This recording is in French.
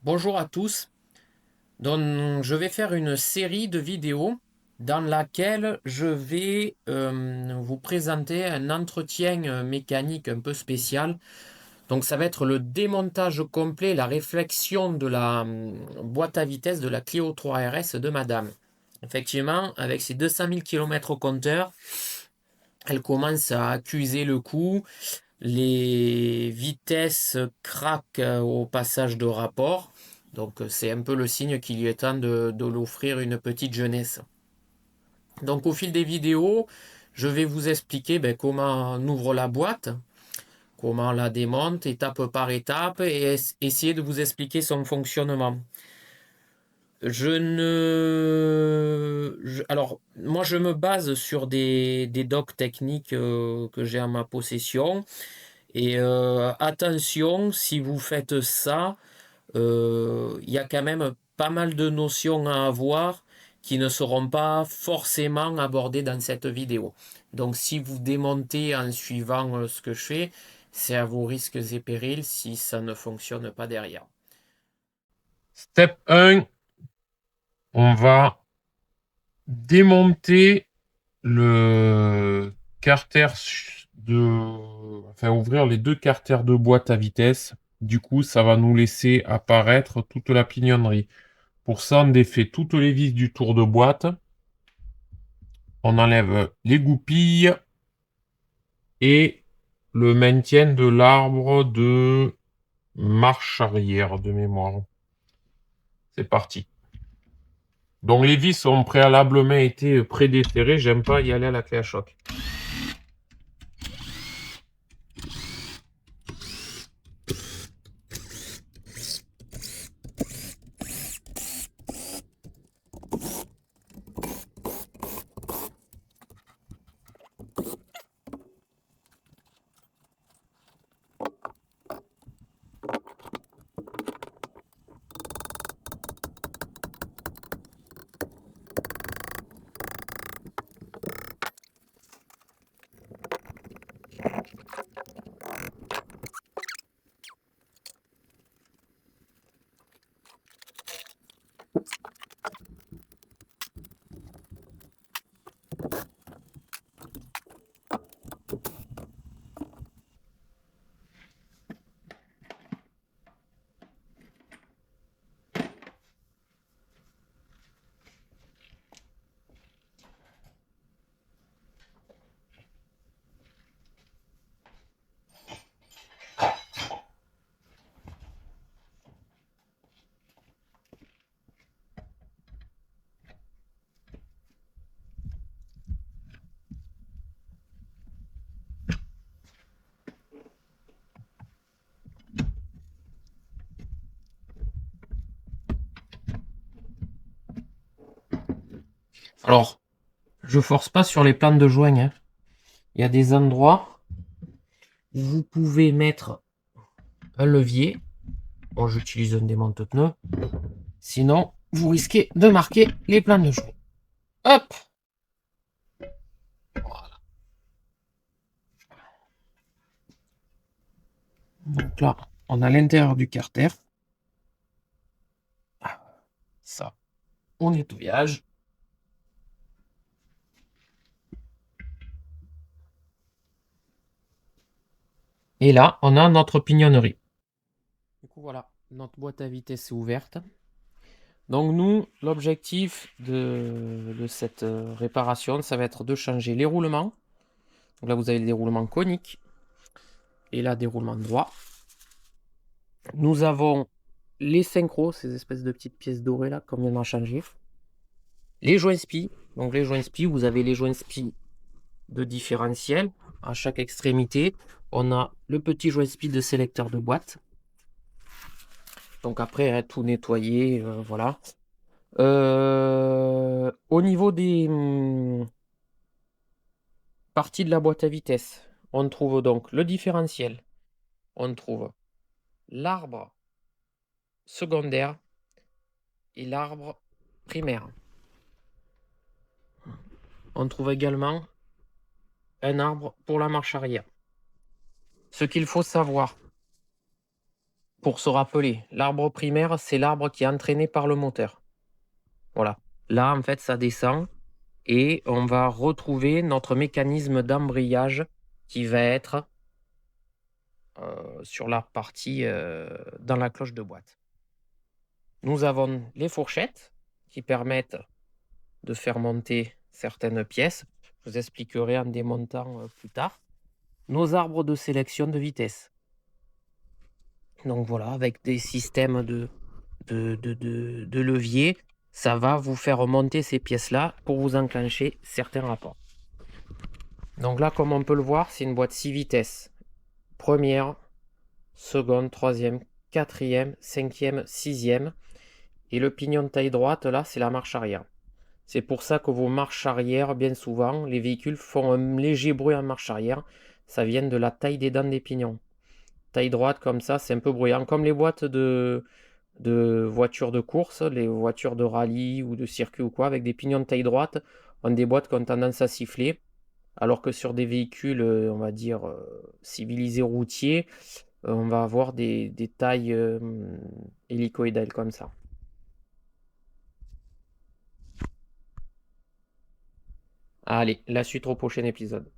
Bonjour à tous. Donc, je vais faire une série de vidéos dans laquelle je vais vous présenter un entretien mécanique un peu spécial. Donc, ça va être le démontage complet, la réflexion de la boîte à vitesse de la Clio 3 RS de Madame. Effectivement, avec ses 200 000 km au compteur, elle commence à accuser le coup. Les vitesses craquent au passage de rapport. Donc c'est un peu le signe qu'il est temps de l'offrir une petite jeunesse. Donc au fil des vidéos, je vais vous expliquer comment on ouvre la boîte, comment on la démonte étape par étape et essayer de vous expliquer son fonctionnement. Alors, moi, je me base sur des docs techniques que j'ai en ma possession. Et attention, si vous faites ça, il y a quand même pas mal de notions à avoir qui ne seront pas forcément abordées dans cette vidéo. Donc si vous démontez en suivant ce que je fais, c'est à vos risques et périls si ça ne fonctionne pas derrière. Step 1, on va démonter le carter enfin ouvrir les deux carters de boîte à vitesse. Du coup, ça va nous laisser apparaître toute la pignonnerie. Pour ça, on défait toutes les vis du tour de boîte. On enlève les goupilles et le maintien de l'arbre de marche arrière de mémoire. C'est parti. Donc les vis ont préalablement été prédesserrées. J'aime pas y aller à la clé à choc. Alors, je force pas sur les planes de joint, hein. Il y a des endroits où vous pouvez mettre un levier. Bon, j'utilise un démonte-pneu. Sinon, vous risquez de marquer les planes de joint. Hop! Donc là, on a l'intérieur du carter. Ça, au nettoyage. Et là, on a notre pignonnerie. Du coup, voilà, notre boîte à vitesse est ouverte. Donc nous, l'objectif de cette réparation, ça va être de changer les roulements. Donc là, vous avez des roulements coniques et là, des roulements droits. Nous avons les synchros, ces espèces de petites pièces dorées là, qu'on vient d'en changer. Les joints spi. Donc les joints spi, vous avez les joints spi de différentiel à chaque extrémité. On a le petit joint spi de sélecteur de boîte. Donc après, hein, tout nettoyer, voilà. Au niveau des parties de la boîte à vitesse, on trouve donc le différentiel, on trouve l'arbre secondaire et l'arbre primaire. On trouve également un arbre pour la marche arrière. Ce qu'il faut savoir pour se rappeler, l'arbre primaire, c'est l'arbre qui est entraîné par le moteur. Voilà. Là, en fait, ça descend et on va retrouver notre mécanisme d'embrayage qui va être sur la partie dans la cloche de boîte. Nous avons les fourchettes qui permettent de faire monter certaines pièces. Je vous expliquerai en démontant plus tard. Nos arbres de sélection de vitesse. Donc voilà, avec des systèmes de levier, ça va vous faire monter ces pièces-là pour vous enclencher certains rapports. Donc là, comme on peut le voir, c'est une boîte 6 vitesses. Première, seconde, troisième, quatrième, cinquième, sixième. Et le pignon de taille droite, là, c'est la marche arrière. C'est pour ça que vos marches arrière, bien souvent, les véhicules font un léger bruit en marche arrière. Ça vient de la taille des dents des pignons. Taille droite comme ça, c'est un peu bruyant. Comme les boîtes de voitures de course, les voitures de rallye ou de circuit ou quoi, avec des pignons de taille droite, ont des boîtes qui ont tendance à siffler. Alors que sur des véhicules, on va dire, civilisés routiers, on va avoir des tailles hélicoïdales comme ça. Allez, la suite au prochain épisode.